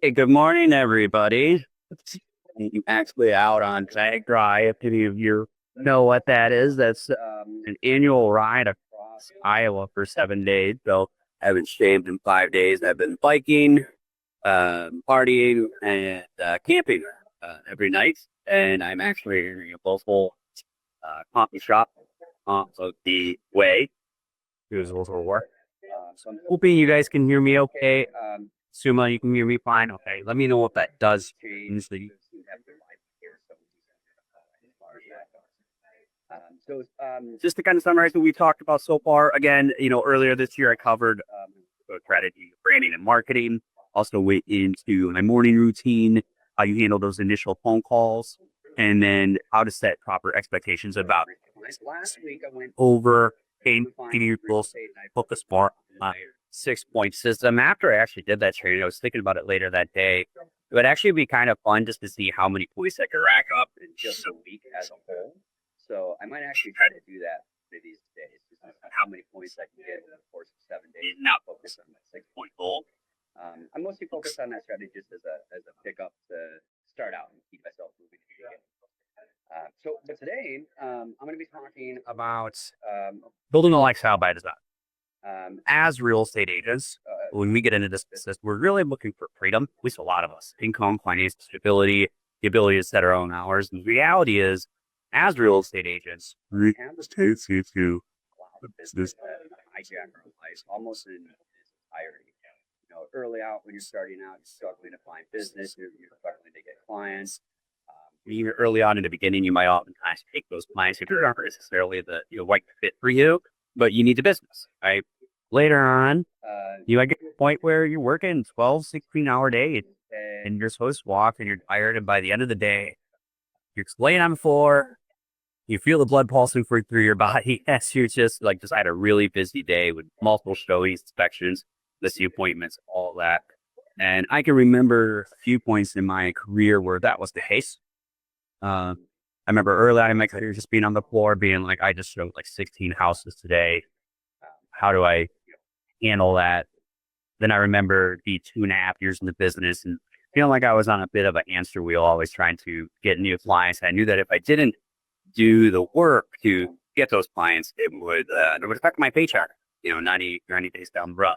Hey, good morning, everybody. I'm actually out on Tag Drive. If any of you know what that is, that's an annual ride across Iowa for 7 days. So I haven't shaved in 5 days. I've been biking, partying, and camping every night. And I'm actually in a local coffee shop off of the way. Here's a little work. So I'm hoping you guys can hear me okay. Suma, you can hear me fine. Okay, let me know if that does change. Just to kind of summarize what we talked about so far. Again, earlier this year I covered strategy, branding, and marketing. Also went into my morning routine, how you handle those initial phone calls, and then how to set proper expectations about it. Last week I went over paying rules, focus more on my 6-point system. After I actually did that training, I was thinking about it later that day. It would actually be kind of fun just to see how many points I could rack up in just a week as a whole. So I might actually try to do that for these days. How many points I can get in the course of 7 days, not focus on my 6-point goal. I'm mostly focused on that strategy just as a pickup to start out and keep myself moving. But today, I'm going to be talking about building a lifestyle by design. As real estate agents, when we get into this business, we're really looking for freedom, at least a lot of us, income, financial stability, the ability to set our own hours. And the reality is, as real estate agents, we have this tendency to allow the business hijack our lives almost in its entirety. Early out when you're starting out, you're struggling to find business, you're struggling to get clients. Even early on in the beginning, you might oftentimes take those clients who aren't necessarily the right fit for you, but you need the business, right? Later on, you might get to a point where you're working 12, 16-hour days and you're supposed to walk and you're tired. And by the end of the day, you're laying on the floor, you feel the blood pulsing through your body as you just had a really busy day with multiple showings, inspections, listing appointments, all that. And I can remember a few points in my career where that was the case. I remember early on in my career just being on the floor, being like, I just showed 16 houses today. How do I handle that? Then I remember the 2.5 years in the business and feeling like I was on a bit of a hamster wheel, always trying to get new clients. I knew that if I didn't do the work to get those clients, it would affect my paycheck, 90 days down the road.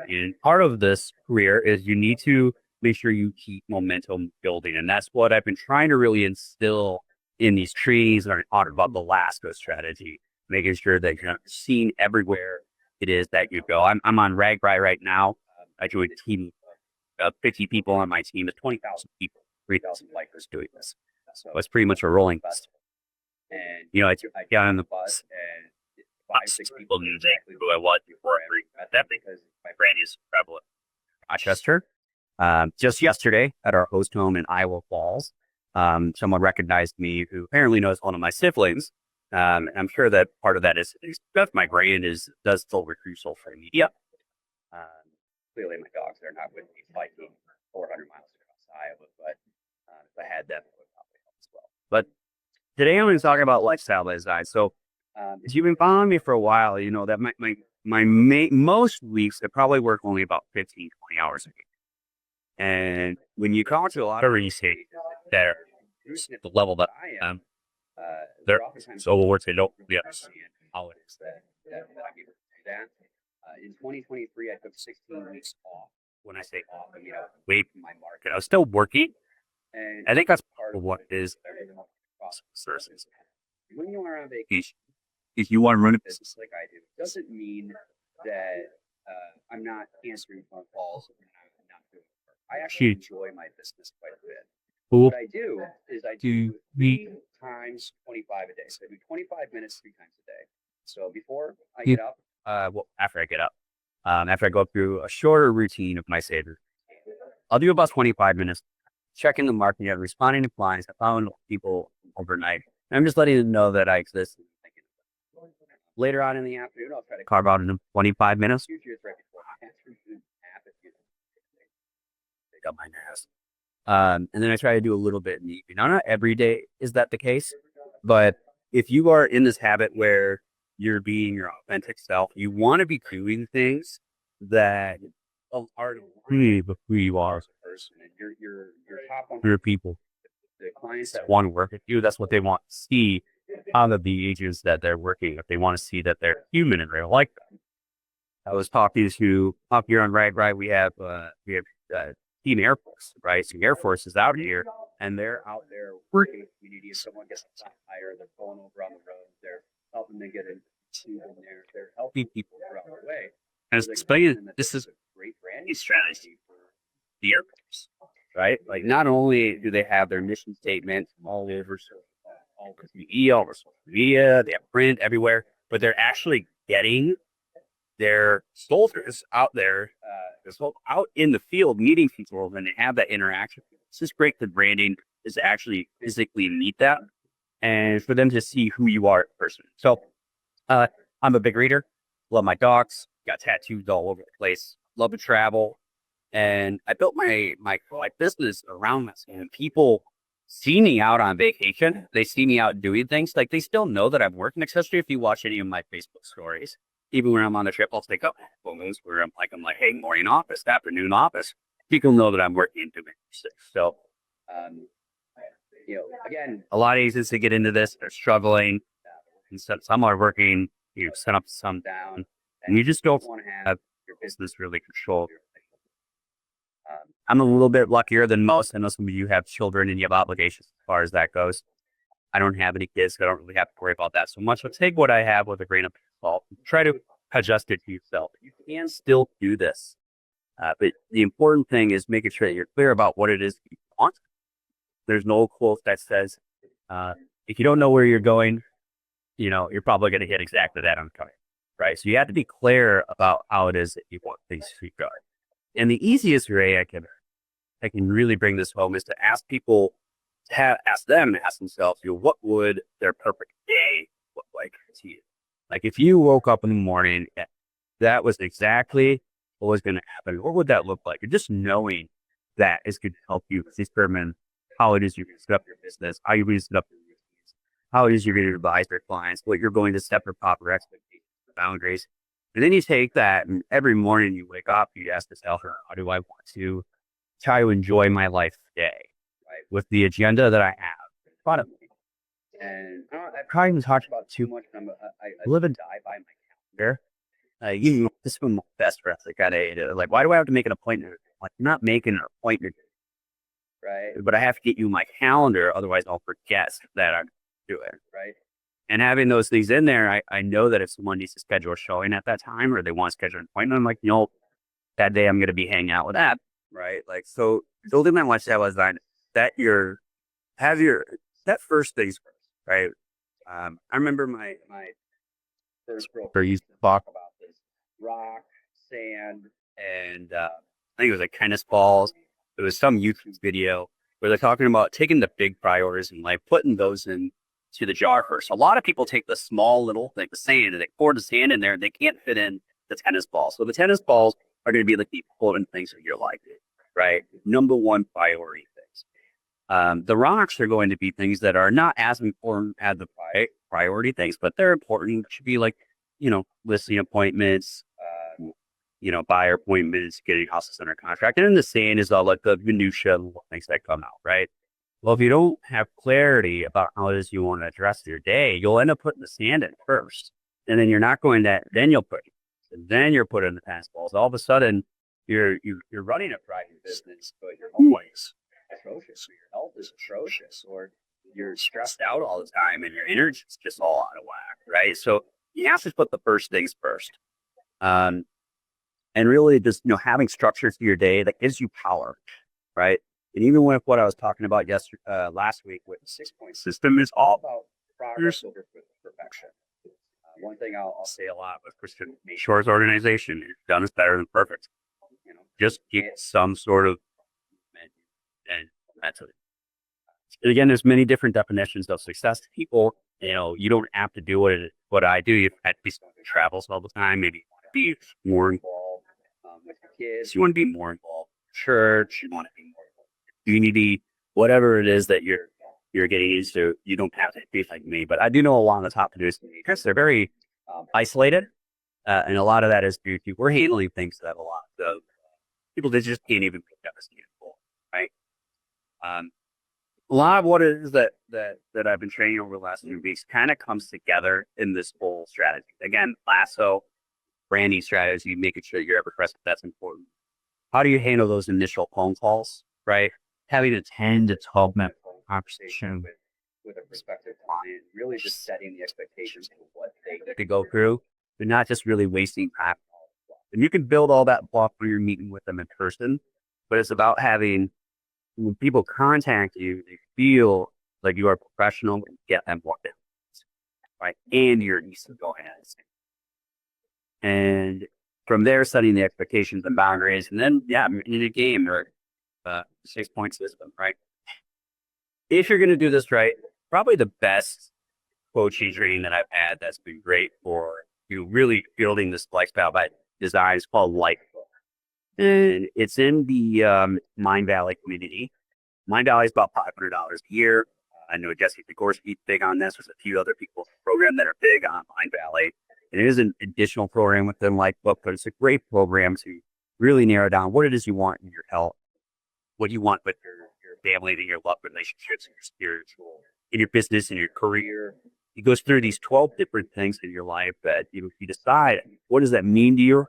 And part of this career is you need to make sure you keep momentum building. And that's what I've been trying to really instill in these trees and on about the Alaska strategy, making sure that you're seen everywhere it is that you go. I'm on Ragbri right now. I joined a team of 50 people on my team, of 20,000 people, 3,000 bikers doing this. So it's pretty much a rolling bus. And, I got on the bus and 5-6 people knew exactly who I was before I met them because my brand is prevalent. Rochester. Just yesterday at our host home in Iowa Falls, someone recognized me who apparently knows one of my siblings. And I'm sure that part of that is my brain does still recruit social media. Clearly my dogs are not with me biking 400 miles across Iowa, but if I had them, it would probably help as well. But today I'm going to talk about lifestyle design. So if you've been following me for a while, you know that most weeks I probably work only about 15, 20 hours a week. And when you talk to a lot of real estate that are at the level that I am, they're oftentimes overworked. They don't really understand how it is that I'm able to do that. In 2023, I took 16 weeks off. When I say off, I mean away from my market. I was still working, and I think that's part of what is services. When you are on vacation, if you want to run a business like I do, it doesn't mean that I'm not answering phone calls and I'm not doing work. I actually enjoy my business quite a bit. But what I do is I do 3 times 25 a day. So I do 25 minutes 3 times a day. So before I get up, after I get up, after I go through a shorter routine of my saver, I'll do about 25 minutes, checking the market, responding to clients, following people overnight. And I'm just letting them know that I exist. Later on in the afternoon, I'll try to carve out in 25 minutes. Up my nest. And then I try to do a little bit in the evening. Now, not every day is that the case, but if you are in this habit where you're being your authentic self, you want to be doing things that are with who you are as a person and your top 100 people, the clients that want to work with you, that's what they want to see out of the agents that they're working with. They want to see that they're human and real like that. I was talking to up here on right, we have Team Air Force, right? So the Air Force is out here and they're out there working with the community. If someone gets a flat tire, they're pulling over on the road, they're helping them get into and they're helping people throughout the way. And it's explaining this is a great branding strategy for the Air Force, right? Like not only do they have their mission statement all over TV, all over social media, they have print everywhere, but they're actually getting their soldiers out there, out in the field, meeting people, and they have that interaction. It's just great that branding is actually physically meet that, and for them to see who you are in person. So, I'm a big reader. Love my dogs. Got tattoos all over the place. Love to travel, and I built my business around this. And people see me out on vacation. They see me out doing things. Like they still know that I'm working, especially if you watch any of my Facebook stories. Even when I'm on the trip, I'll take up photos where I'm like, hey, morning office, afternoon office. People know that I'm working to make mistakes. So, again, a lot of agents that get into this, they're struggling. And some are working, set up some down, and you just don't want to have your business really controlled. I'm a little bit luckier than most. I know some of you have children and you have obligations as far as that goes. I don't have any kids, so I don't really have to worry about that so much. But take what I have with a grain of salt. Try to adjust it to yourself. You can still do this. But the important thing is making sure that you're clear about what it is you want. There's no quote that says, if you don't know where you're going, you're probably going to hit exactly that on coming, right? So you have to be clear about how it is that you want things to go. And the easiest way I can really bring this home is to ask people, ask themselves, what would their perfect day look like to you? Like if you woke up in the morning, that was exactly what was going to happen. What would that look like? And just knowing that is going to help you determine how it is you're going to set up your business, how you're going to set up your routines, how it is you're going to advise your clients, what you're going to set for proper expectations, boundaries. And then you take that and every morning you wake up, you ask yourself, how do I want to try to enjoy my life today? Right? With the agenda that I have in front of me. And I've probably even talked about too much. I live and die by my calendar. This is my best friends. Like, why do I have to make an appointment? Like, I'm not making an appointment, right? But I have to get you my calendar, otherwise I'll forget that I'm doing it, right? And having those things in there, I know that if someone needs to schedule a showing at that time or they want to schedule an appointment, I'm like, that day I'm going to be hanging out with that, right? Like, so building my lifestyle was that that first things first, right? I remember my first broker used to talk about this rock, sand, and I think it was like tennis balls. It was some YouTube video where they're talking about taking the big priorities in life, putting those into the jar first. A lot of people take the small little thing, the sand, and they pour the sand in there and they can't fit in the tennis balls. So the tennis balls are going to be like the important things of your life, right? Number one priority things. The rocks are going to be things that are not as important as the priority things, but they're important. It should be like, listing appointments, buyer appointments, getting houses under contract. And then the sand is all like the minutia things that come out, right? Well, if you don't have clarity about how it is you want to address your day, you'll end up putting the sand in first. And then you're not going that, then you'll put it. And then you're putting the tennis balls. All of a sudden, you're running a private business, but you're always atrocious, or your health is atrocious, or you're stressed out all the time and your energy is just all out of whack, right? So you have to put the first things first. And really just, having structure to your day that gives you power, right? And even with what I was talking about last week with the 6-point system is all about progress over perfection. One thing I'll say a lot with Christian Shore's organization is done is better than perfect. Just get some sort of and that's it. Again, there's many different definitions of success. People, you don't have to do what I do. You have to be someone who travels all the time. Maybe you want to be more involved with your kids. You want to be more involved in church. You want to be more involved in community. Whatever it is that you're getting used to, you don't have to be like me. But I do know a lot of the top producers because they're very isolated, and a lot of that is due to we're handling things that a lot of people that just can't even pick up a handful. A lot of what it is that I've been training over the last few weeks kind of comes together in this whole strategy. Again, lasso, branding strategy, making sure you're ever present. That's important. How do you handle those initial phone calls, right? Having a 10 to 12 minute phone conversation with a prospective client, really just setting the expectations for what they could go through, but not just really wasting time. And you can build all that bluff when you're meeting with them in person, but it's about having, when people contact you, they feel like you are professional and get them what they want, right? And you're easy to go ahead. And from there, setting the expectations and boundaries, and then, in a game or 6-point system, right? If you're going to do this right, probably the best coaching training that I've had that's been great for you really building this lifestyle by design is called Life. And it's in the Mind Valley community. Mind Valley is about $500 a year. I know Jesse Degorski's big on this. There's a few other people in the program that are big on Mind Valley. And it is an additional program within Lifebook, but it's a great program to really narrow down what it is you want in your health, what you want with your family and your love relationships and your spiritual, in your business and your career. It goes through these 12 different things in your life that you decide, what does that mean to you?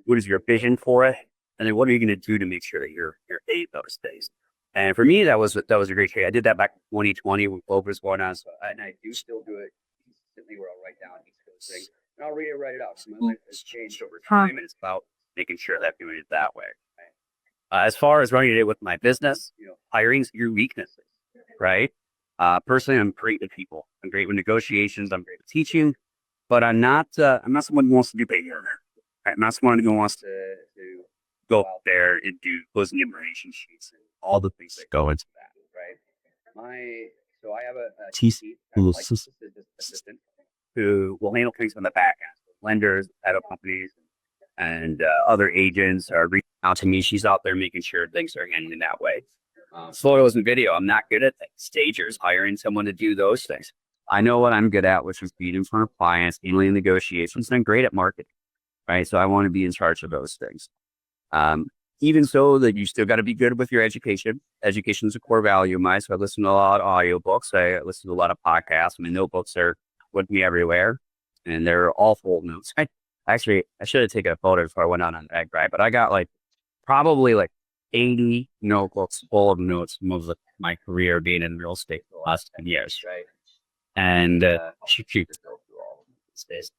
What is your vision for it? And then what are you going to do to make sure that you're ate those days? And for me, that was a great trade. I did that back in 2020 when COVID was going on. So, and I do still do it consistently where I'll write down each of those things. And I'll write it out. So my life has changed over time, and it's about making sure that I'm doing it that way. Right? As far as running it with my business, hiring's your weaknesses, right? Personally, I'm great with people. I'm great with negotiations. I'm great with teaching, but I'm not someone who wants to do paper. Right? I'm not someone who wants to go out there and do closing information sheets and all the things that go into that, right? So I have a TC assistant who will handle things on the back end. Lenders, title companies, and other agents are reaching out to me. She's out there making sure things are handling that way. Photos and video, I'm not good at things. Stagers, hiring someone to do those things. I know what I'm good at, which is being in front of clients, handling negotiations, and I'm great at marketing, right? So I want to be in charge of those things. Even so, that you still got to be good with your education. Education is a core value of mine. So I listen to a lot of audiobooks. I listen to a lot of podcasts. My notebooks are with me everywhere, and they're all full of notes. I should have taken a photo before I went on that ride, but I got probably 80 notebooks full of notes from most of my career being in real estate for the last 10 years. Right. And she could go through all of these days.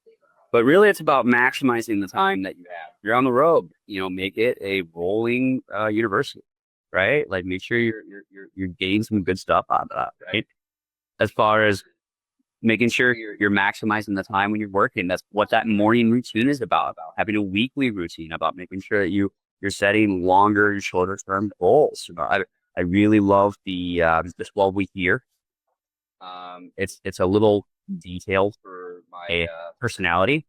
But really, it's about maximizing the time that you have. You're on the road, make it a rolling university, right? Make sure you're getting some good stuff out of that, right? As far as making sure you're maximizing the time when you're working, that's what that morning routine is about having a weekly routine, about making sure that you're setting longer and shorter term goals. I really love the 12-week year. It's a little detailed for my personality.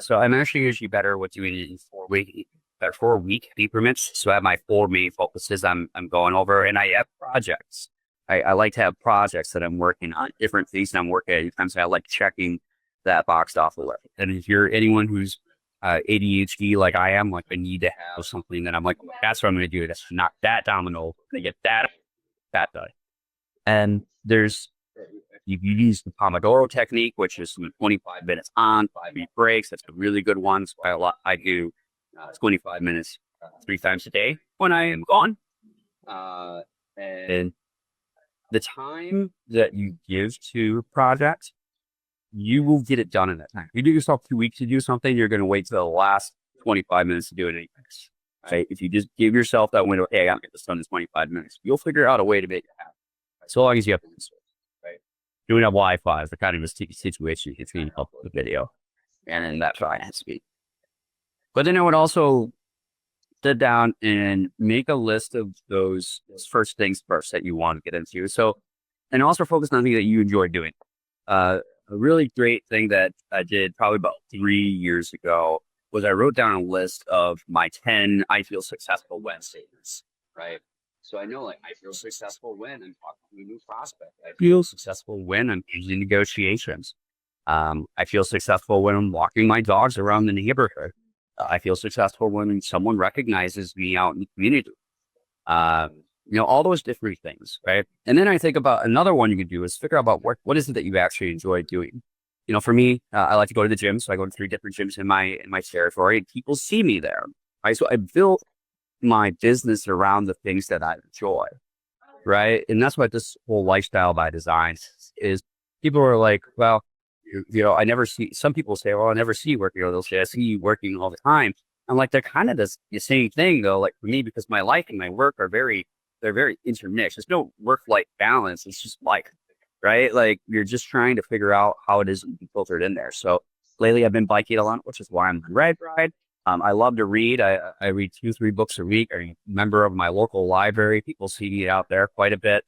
So I'm actually usually better with doing it in 4-week increments. So I have my 4 main focuses I'm going over, and I have projects. I like to have projects that I'm working on, different things that I'm working at. Sometimes I like checking that box off the list. And if you're anyone who's ADHD like I am, I need to have something that I'm that's what I'm going to do. That's knock that domino, to get that done. And you use the Pomodoro technique, which is 25 minutes on, 5-minute breaks. That's a really good one. So I do 25 minutes 3 times a day when I am gone. And the time that you give to a project, you will get it done in that time. You do yourself 2 weeks to do something, you're going to wait till the last 25 minutes to do it anyways. Right? If you just give yourself that window, hey, I got to get this done in 25 minutes, you'll figure out a way to make it happen. So long as you have the resources, right? Doing have Wi-Fi is the kind of a sticky situation. It's going to help with the video. And then that's why I have to speak. But then I would also sit down and make a list of those first things first that you want to get into. So, and also focus on things that you enjoy doing. A really great thing that I did probably about 3 years ago was I wrote down a list of my 10 I feel successful when statements, right? So I know I feel successful when I'm talking to a new prospect. I feel successful when I'm using negotiations. I feel successful when I'm walking my dogs around the neighborhood. I feel successful when someone recognizes me out in the community. all those different things, right? And then I think about another one you can do is figure out about what is it that you actually enjoy doing. For me, I like to go to the gym, so I go to 3 different gyms in my territory, and people see me there. Right, so I built my business around the things that I enjoy, right? And that's what this whole lifestyle by design is. People are like, well, I never see. Some people say, well, I never see you working. Or they'll say, I see you working all the time. I'm like, they're kind of the same thing though. Like for me, because my life and my work they're very intermixed. There's no work-life balance. It's just life, right? Like you're just trying to figure out how it is to be filtered in there. So lately I've been biking a lot, which is why I'm on Red Ride. I love to read. I read 2-3 books a week. I'm a member of my local library. People see me out there quite a bit.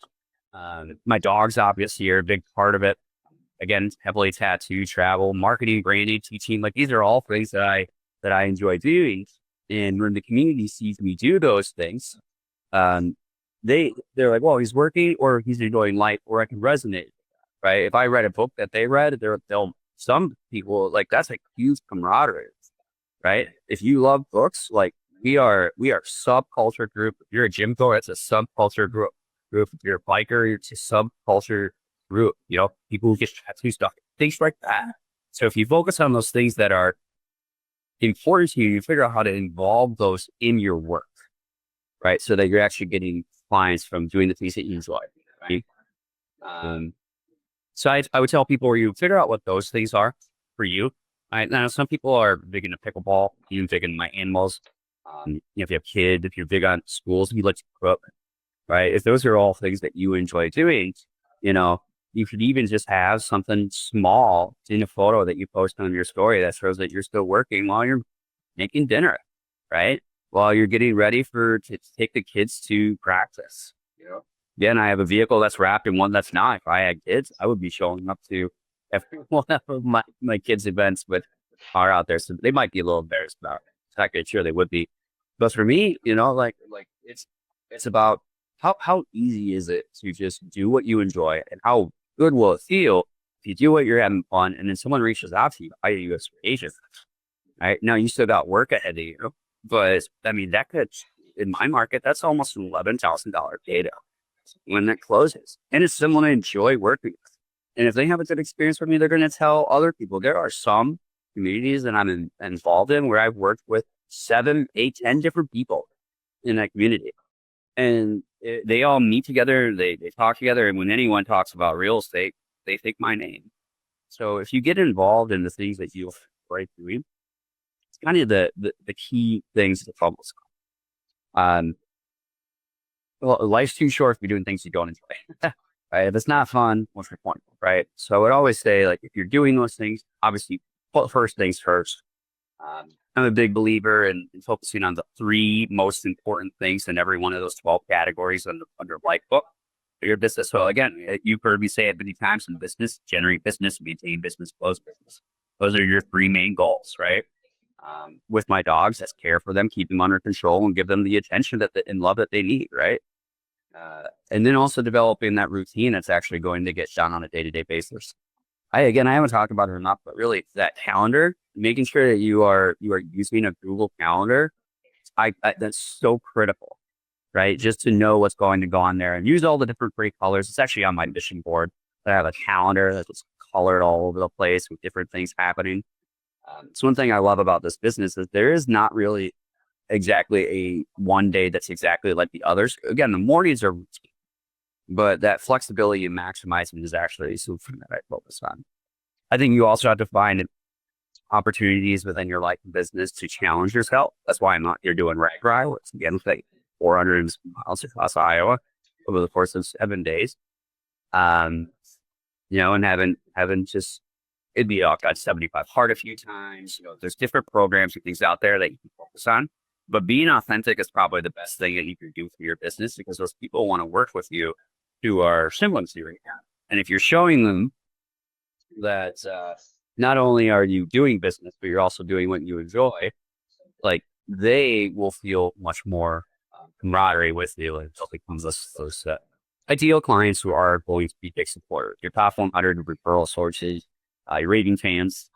My dogs obviously are a big part of it. Again, heavily tattooed, travel, marketing, branding, teaching. Like these are all things that I enjoy doing. And when the community sees me do those things, they're like, well, he's working or he's enjoying life, or I can resonate, right? If I read a book that they read, some people like that's a huge camaraderie, right? If you love books, like we are subculture group. If you're a gym goer, it's a subculture group. If you're a biker, it's a subculture group. People who get tattoo stuff, things like that. So if you focus on those things that are important to you, you figure out how to involve those in your work, right? So that you're actually getting clients from doing the things that you enjoy, right? So I would tell people where you figure out what those things are for you. Right? Now, some people are big into pickleball, even big into my animals. If you have kids, if you're big on schools, if you like to cook, right? If those are all things that you enjoy doing, you could even just have something small in a photo that you post on your story that shows that you're still working while you're making dinner, right? While you're getting ready to take the kids to practice. Again, I have a vehicle that's wrapped and one that's not. If I had kids, I would be showing up to every one of my kids' events with a car out there. So they might be a little embarrassed about it. In fact, sure they would be. But for me, like it's about how easy is it to just do what you enjoy, and how good will it feel if you do what you're having fun and then someone reaches out to you, hire you as an agent. Right now, you still got work ahead of you, but I mean that could, in my market, that's almost an $11,000 data when that closes, and it's someone I enjoy working with. And if they have a good experience with me, they're going to tell other people. There are some communities that I'm involved in where I've worked with 7, 8, 10 different people in that community. And they all meet together, they talk together. And when anyone talks about real estate, they think my name. So if you get involved in the things that you enjoy doing, it's kind of the key things to focus on. Well, life's too short to be doing things you don't enjoy. Right? If it's not fun, what's the point? Right? So I would always say, like, if you're doing those things, obviously put first things first. I'm a big believer in focusing on the 3 most important things in every one of those 12 categories under Life Book for your business. So again, you've heard me say it many times in business: generate business, maintain business, close business. Those are your 3 main goals, right? With my dogs, that's care for them, keep them under control, and give them the attention and love that they need, right? And then also developing that routine that's actually going to get done on a day-to-day basis. I haven't talked about it enough, but really that calendar, making sure that you are using a Google Calendar, that's so critical, right? Just to know what's going to go on there and use all the different great colors. It's actually on my mission board. I have a calendar that's colored all over the place with different things happening. So one thing I love about this business is there is not really exactly a one day that's exactly like the others. Again, the mornings are routine, but that flexibility and maximizing is actually something that I focus on. I think you also have to find opportunities within your life and business to challenge yourself. That's why I'm not here doing Red Ride, which again, like 400 miles across Iowa over the course of 7 days. And having just, it'd be got 75 hard a few times. There's different programs and things out there that you can focus on. But being authentic is probably the best thing that you can do for your business, because those people want to work with you who are similar to you right now. And if you're showing them that not only are you doing business, but you're also doing what you enjoy, like they will feel much more camaraderie with you, and it becomes those ideal clients who are going to be big supporters. Your top 100 referral sources, your rating fans,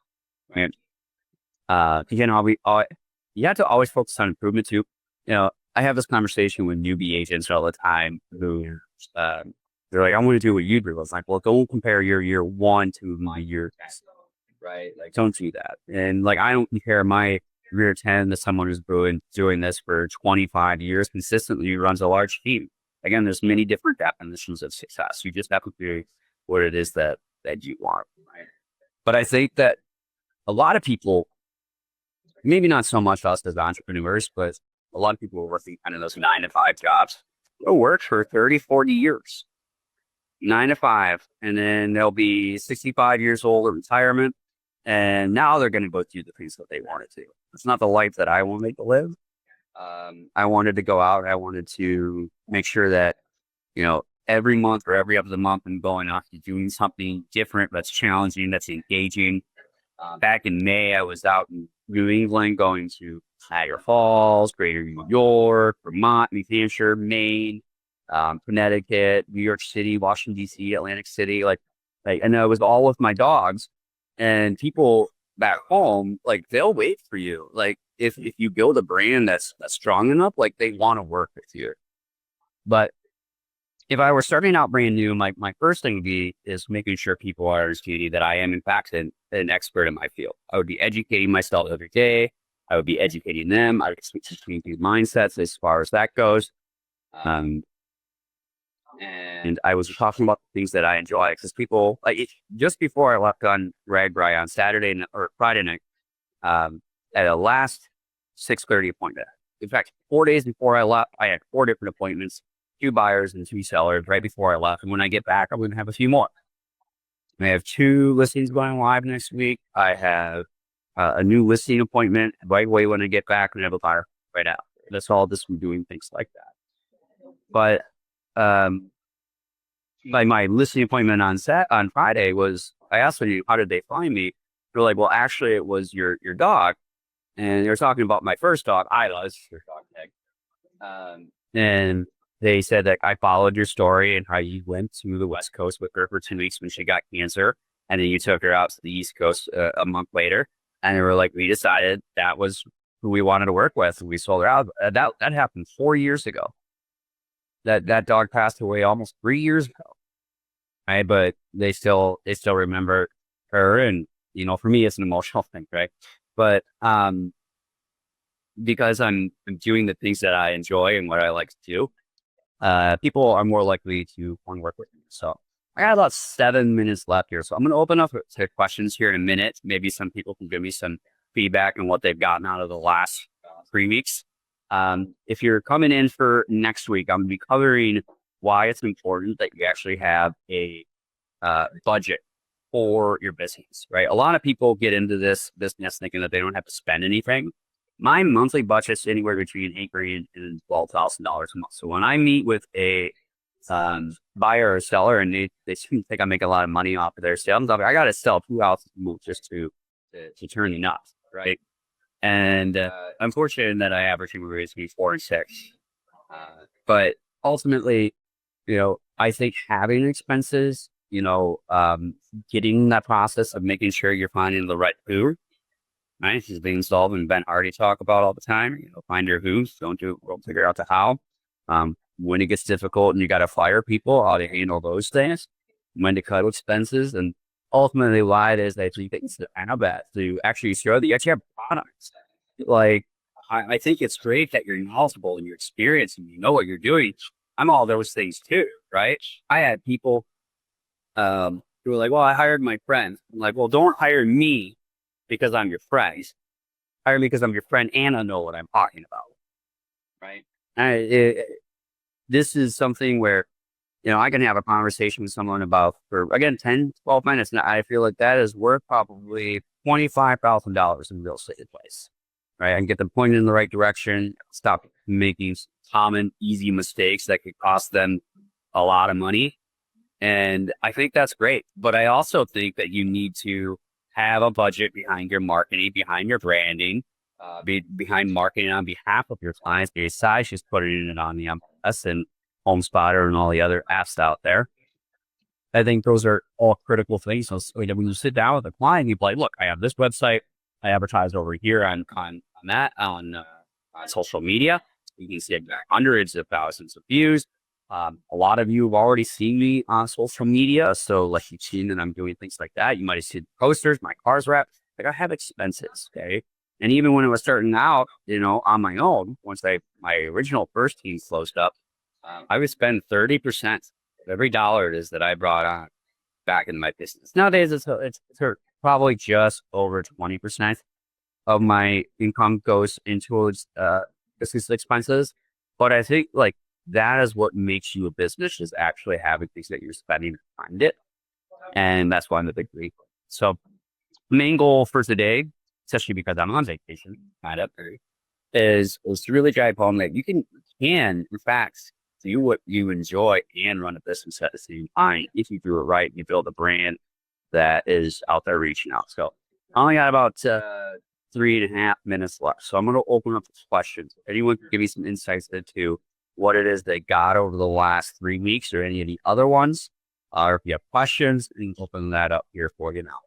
right? You have to always focus on improvement too. I have this conversation with newbie agents all the time who, uh, they're like, I want to do what you do. I was like, well, don't compare your year one to my year 10, right? Like, don't do that. And like, I don't compare my year 10 to someone who's been doing this for 25 years consistently, who runs a large team. Again, there's many different definitions of success. You just have to do what it is that you want. Right? But I think that a lot of people, maybe not so much us as entrepreneurs, but a lot of people are working kind of those 9 to 5 jobs. They'll work for 30, 40 years, 9 to 5. And then they'll be 65 years old in retirement. And now they're going to go do the things that they wanted to. It's not the life that I wanted to live. I wanted to go out. I wanted to make sure that, every month or every other month I'm going off to doing something different that's challenging, that's engaging. Back in May, I was out in New England going to Niagara Falls, Greater New York, Vermont, New Hampshire, Maine, Connecticut, New York City, Washington, D.C., Atlantic City. And I was all with my dogs. And people back home, like, they'll wait for you. Like, if you build a brand that's strong enough, like, they want to work with you. But if I were starting out brand new, my first thing would be is making sure people are understanding that I am, in fact, an expert in my field. I would be educating myself every day. I would be educating them. I would be teaching these mindsets as far as that goes. And I was talking about the things that I enjoy, because people, just before I left on Ragbri on Saturday or Friday night, at a last 6:30 appointment. In fact, 4 days before I left, I had 4 different appointments, 2 buyers and 2 sellers right before I left. And when I get back, I'm going to have a few more. I have 2 listings going live next week. I have a new listing appointment right away when I get back, and I have a buyer right out. That's all just from doing things like that. But like my listing appointment on Friday was, I asked them, how did they find me? They're like, well, actually, it was your dog. And they were talking about my first dog, Isla. This is your dog tag. And they said that I followed your story and how you went to the West Coast with her for 2 weeks when she got cancer. And then you took her out to the East Coast a month later. And they were like, we decided that was who we wanted to work with. And we sold her out. That happened 4 years ago. That dog passed away almost 3 years ago. Right. But they still remember her. And, for me, it's an emotional thing. Right. But, because I'm doing the things that I enjoy and what I like to do, people are more likely to want to work with me. So I got about 7 minutes left here. So I'm going to open up to questions here in a minute. Maybe some people can give me some feedback on what they've gotten out of the last 3 weeks. If you're coming in for next week, I'm going to be covering why it's important that you actually have a budget for your business, right? A lot of people get into this business thinking that they don't have to spend anything. My monthly budget's anywhere between $8,000 and $12,000 a month. So when I meet with a buyer or seller and they think I make a lot of money off of their sales, I got to sell 2 houses just to turn enough, right? And I'm fortunate that I average anywhere between 4 and 6. But ultimately, I think having expenses, getting that process of making sure you're finding the right who, right? This is being solved and Ben Hardy talk about all the time. Find your who's, don't do it, we'll figure out the how. When it gets difficult and you got to fire people, how to handle those things, when to cut expenses, and ultimately why it is that you think it's to actually show that you actually have products. Like, I think it's great that you're knowledgeable and you're experienced and you know what you're doing. I'm all those things too, right? I had people who were like, well, I hired my friend. I'm like, well, don't hire me because I'm your friend. Hire me because I'm your friend and I know what I'm talking about, right? This is something where, I can have a conversation with someone about, for, again, 10, 12 minutes. And I feel like that is worth probably $25,000 in real estate advice, right? I can get them pointed in the right direction, stop making common, easy mistakes that could cost them a lot of money. And I think that's great. But I also think that you need to have a budget behind your marketing, behind your branding, behind marketing on behalf of your clients, besides just putting it on the MLS and HomeSpotter and all the other apps out there. I think those are all critical things. So when you sit down with a client, you like, look, I have this website, I advertise over here on social media. You can see hundreds of thousands of views. A lot of you have already seen me on social media. So like you've seen that I'm doing things like that. You might have seen posters, my car's wrapped. Like I have expenses. Okay. And even when I was starting out, on my own, once my original first team closed up, I would spend 30% of every dollar it is that I brought on back in my business. Nowadays, it's probably just over 20% of my income goes into business expenses. But I think like that is what makes you a business, is actually having things that you're spending behind it. And that's why I'm a big believer. So main goal for today, especially because I'm on vacation, kind of, is to really drive home that you can in fact do what you enjoy and run a business at the same time if you do it right and you build a brand that is out there reaching out. So I only got about 3.5 minutes left. So I'm going to open up the questions. Anyone can give me some insights into what it is they got over the last 3 weeks or any of the other ones. Or if you have questions, you can open that up here for you now.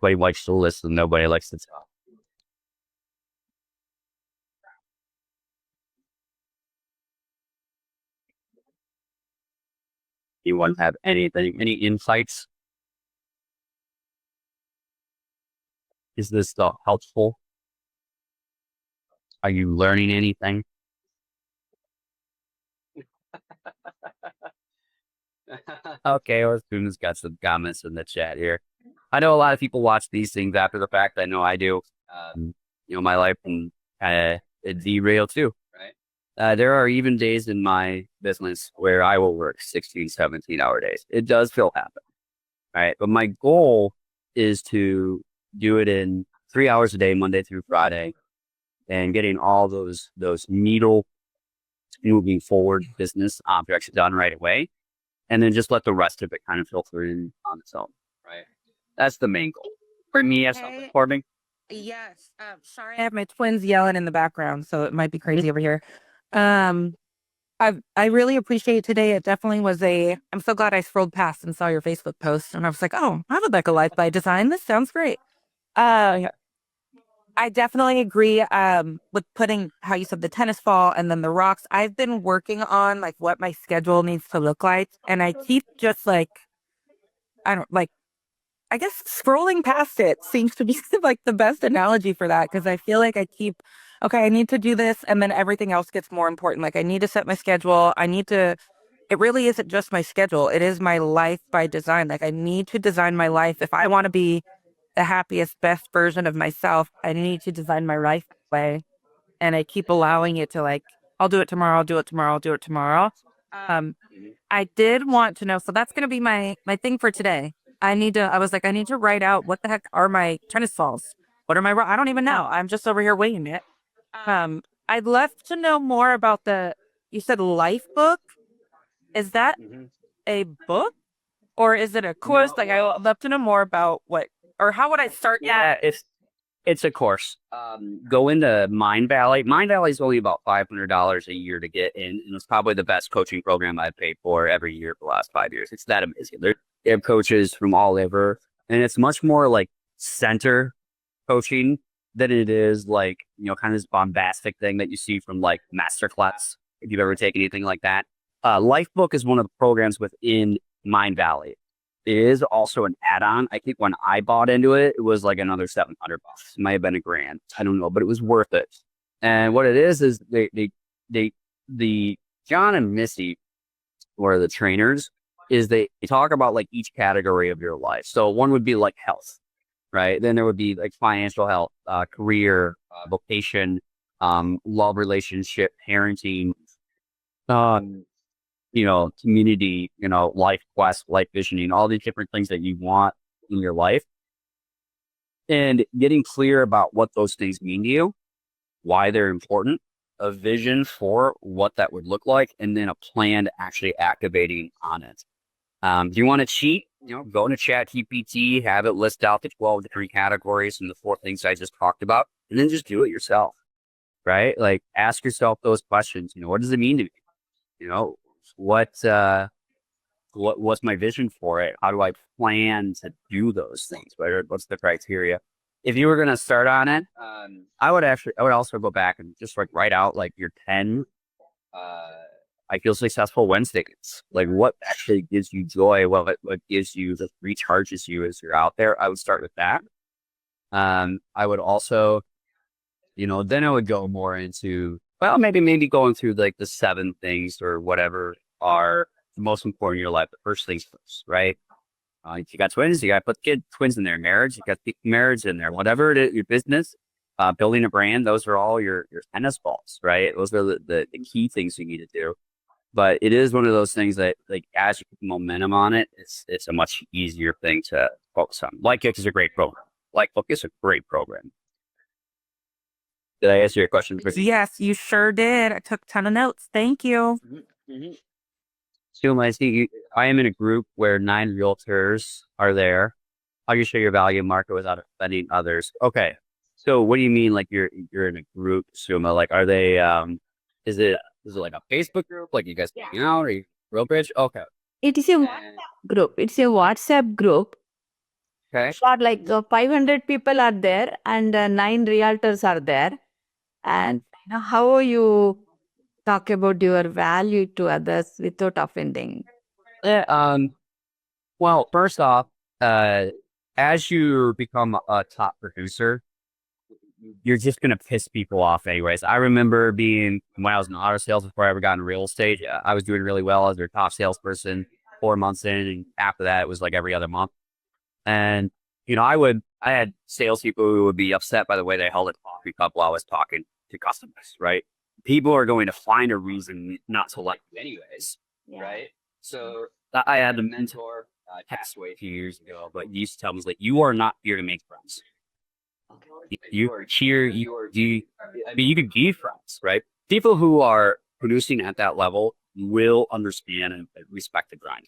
Nobody likes to listen. Nobody likes to talk. Anyone have anything, any insights? Is this helpful? Are you learning anything? Okay, our students got some comments in the chat here. I know a lot of people watch these things after the fact. I know I do. My life can kind of derail too. Right. There are even days in my business where I will work 16, 17-hour days. It does still happen. Right. But my goal is to do it in 3 hours a day, Monday through Friday, and getting all those needle moving forward business objects done right away. And then just let the rest of it kind of filter in on its own. Right. That's the main goal. For me, as self-performing. Yes. Sorry, I have my twins yelling in the background, so it might be crazy over here. I really appreciate today. It definitely was I'm so glad I scrolled past and saw your Facebook post, and I was like, oh, I would like a life by design. This sounds great. I definitely agree with putting how you said the tennis ball and then the rocks. I've been working on like what my schedule needs to look like, and I keep just like I guess scrolling past it seems to be like the best analogy for that, because I feel like I need to do this, and then everything else gets more important. Like I need to set my schedule. It really isn't just my schedule. It is my life by design. Like I need to design my life. If I want to be the happiest, best version of myself, I need to design my life that way. And I keep allowing it to I'll do it tomorrow, I'll do it tomorrow, I'll do it tomorrow. I did want to know, so that's going to be my thing for today. I need to write out what the heck are my tennis balls? What are I don't even know. I'm just over here winging it. I'd love to know more about you said life book. Is that a book or is it a course? No. I would love to know more about how would I start? Yeah, it's a course. Go into Mind Valley. Mind Valley is only about $500 a year to get in, and it's probably the best coaching program I've paid for every year for the last 5 years. It's that amazing. They have coaches from all over, and it's much more like center coaching than it is like, kind of this bombastic thing that you see from like Masterclass, if you've ever taken anything like that. Lifebook is one of the programs within Mind Valley. It is also an add-on. I think when I bought into it, it was like another $700. It might have been $1,000. I don't know, but it was worth it. And what it is the John and Missy, who are the trainers, is they talk about like each category of your life. So one would be like health, right? Then there would be like financial health, career, vocation, love, relationship, parenting, community, life quest, life visioning, all these different things that you want in your life, and getting clear about what those things mean to you, why they're important, a vision for what that would look like, and then a plan to actually activating on it. Do you want to cheat? Go into ChatGPT, have it list out the 12 different categories and the 4 things I just talked about, and then just do it yourself, right? Like ask yourself those questions. What does it mean to me? What what's my vision for it? How do I plan to do those things? Right? What's the criteria? If you were going to start on it, I would also go back and just like write out like your 10, I feel successful Wednesdays. Like what actually gives you joy? What gives you, that recharges you as you're out there? I would start with that. I would also, then I would go more into, well, maybe going through like the 7 things or whatever are the most important in your life. The first things first, right? If you got twins, you got to put twins in there. Marriage, you got to keep marriage in there. Whatever it is, your business, building a brand, those are all your tennis balls, right? Those are the key things you need to do. But it is one of those things that, like, as you put momentum on it, it's a much easier thing to focus on. Like Kick is a great program. Like Book is a great program. Did I answer your question? Yes, you sure did. I took a ton of notes. Thank you. So I am in a group where 9 realtors are there. How do you show your value in market without offending others? Okay. So what do you mean? Like you're in a group, Suma? Like, are they, is it like a Facebook group? Like you guys hang out or Realbridge? Okay. It is a WhatsApp group. It's a WhatsApp group. Okay. But like 500 people are there and 9 realtors are there. And how you talk about your value to others without offending? Well, first off, as you become a top producer, you're just going to piss people off anyways. I remember when I was in auto sales before I ever got in real estate, I was doing really well as their top salesperson 4 months in. And after that, it was like every other month. And, I had salespeople who would be upset by the way they held a coffee cup while I was talking to customers, right? People are going to find a reason not to like you anyways, right? So I had a mentor, passed away a few years ago, but he used to tell me, like, you are not here to make friends. You are here, you can be friends, right? People who are producing at that level will understand and respect the grind,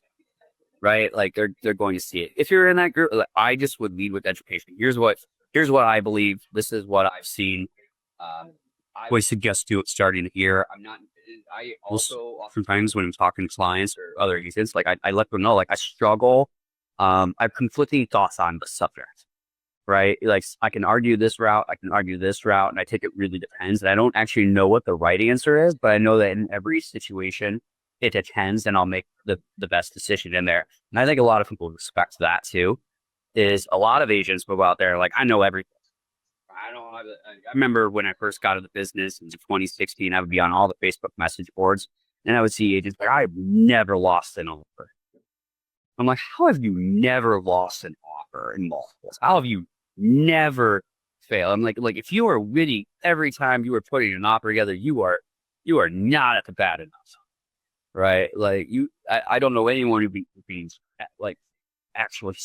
right? Like they're going to see it. If you're in that group, like, I just would lead with education. Here's what I believe. This is what I've seen. I would suggest starting here. I also oftentimes when I'm talking to clients or other agents, like I let them know, like I struggle. I have conflicting thoughts on the subject, right? Like I can argue this route, I can argue this route, and I think it really depends. And I don't actually know what the right answer is, but I know that in every situation it depends, and I'll make the best decision in there. And I think a lot of people respect that too. Is a lot of agents go out there like, I know everything. I remember when I first got into the business in 2016, I would be on all the Facebook message boards and I would see agents like, I've never lost an offer. I'm like, how have you never lost an offer in multiples? How have you never failed? I'm like if you are winning every time you are putting an offer together, you are not at the bad enough, right? Like I don't know anyone who be like actually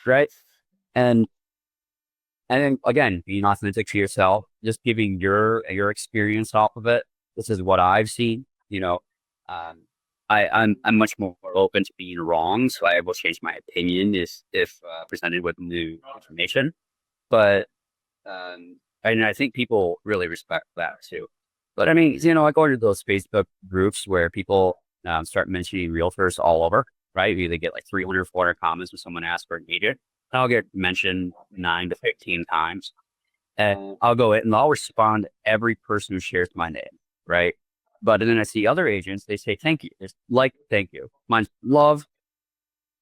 right? And then again, being authentic to yourself, just giving your experience off of it. This is what I've seen. I'm much more open to being wrong, so I will change my opinion if presented with new information. But and I think people really respect that too. But I mean, I go into those Facebook groups where people start mentioning realtors all over, right? You either get like 300, 400 comments when someone asks for an agent. I'll get mentioned 9 to 15 times, and I'll go in and I'll respond to every person who shares my name, right? But then I see other agents, they say, thank you. It's like, thank you. Mine's love,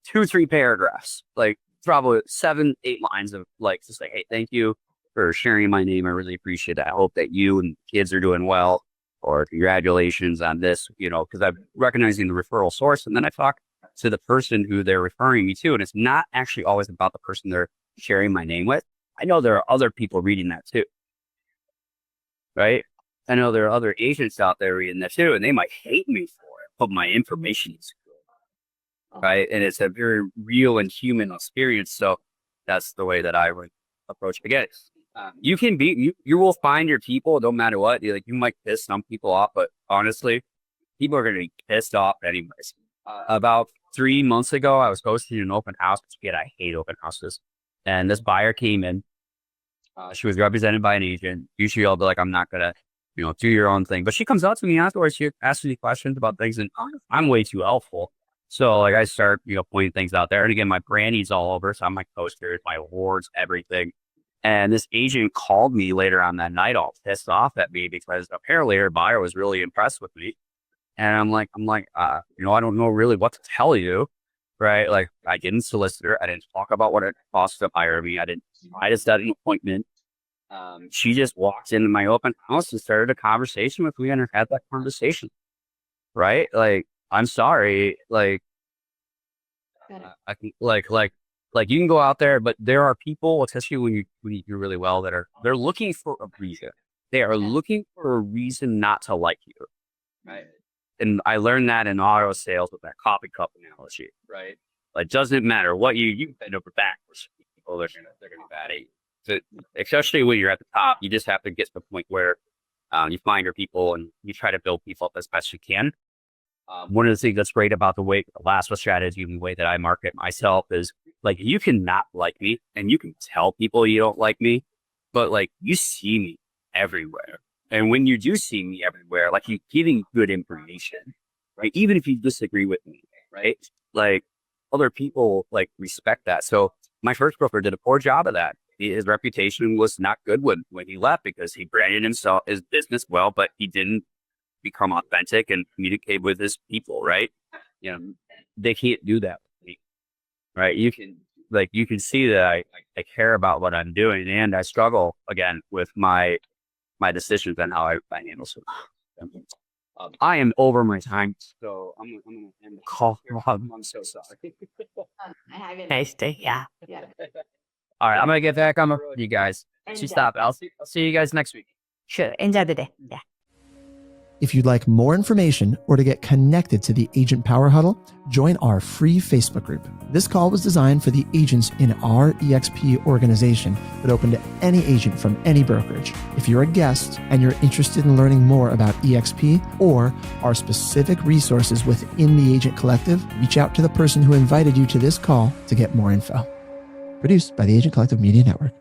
2, 3 paragraphs, like probably 7, 8 lines of like, just like, hey, thank you for sharing my name. I really appreciate it. I hope that you and kids are doing well, or congratulations on this, because I'm recognizing the referral source. And then I talk to the person who they're referring me to. And it's not actually always about the person they're sharing my name with. I know there are other people reading that too, right? I know there are other agents out there reading that too, and they might hate me for it, but my information is good, right? And it's a very real and human experience. So that's the way that I would approach it. Again, you will find your people, no matter what. You might piss some people off, but honestly, people are going to be pissed off anyways. About 3 months ago, I was hosting an open house. I hate open houses. And this buyer came in. She was represented by an agent. Usually I'll be like, I'm not going to, do your own thing. But she comes up to me afterwards. She asks me questions about things, and I'm way too helpful. So like I start, pointing things out there. And again, my branding's all over. So I'm my posters, my awards, everything. And this agent called me later on that night, all pissed off at me because apparently her buyer was really impressed with me. And I'm like, I don't know really what to tell you, right? Like I didn't solicit her. I didn't talk about what it cost to hire me. I didn't try to set an appointment. She just walked into my open house and started a conversation with me and had that conversation, right? Like, I'm sorry, like, I think like you can go out there, but there are people, especially when you do really well, they're looking for a reason. They are looking for a reason not to like you, right? And I learned that in auto sales with that coffee cup analogy, right? Like, doesn't matter what you can bend over backwards. People they're gonna be bad at you. So, especially when you're at the top, you just have to get to the point where you find your people and you try to build people up as best you can. One of the things that's great about the last strategy and the way that I market myself is like, you can not like me and you can tell people you don't like me, but like you see me everywhere. And when you do see me everywhere, like you're giving good information, right? Even if you disagree with me, right? Like other people like respect that. So my first broker did a poor job of that. His reputation was not good when he left because he branded his business well, but he didn't become authentic and communicate with his people, right? They can't do that with me, right? You can see that I care about what I'm doing, and I struggle again with my decisions and how I handle stuff. I am over my time, so I'm gonna end the call. I'm so sorry. Have a nice day. Yeah. All right, I'm gonna get back on the road, you guys. She stopped. I'll see you guys next week. Sure. Enjoy the day. Yeah. If you'd like more information or to get connected to the Agent Power Huddle, join our free Facebook group. This call was designed for the agents in our EXP organization, but open to any agent from any brokerage. If you're a guest and you're interested in learning more about EXP or our specific resources within the Agent Collective, reach out to the person who invited you to this call to get more info. Produced by the Agent Collective Media Network.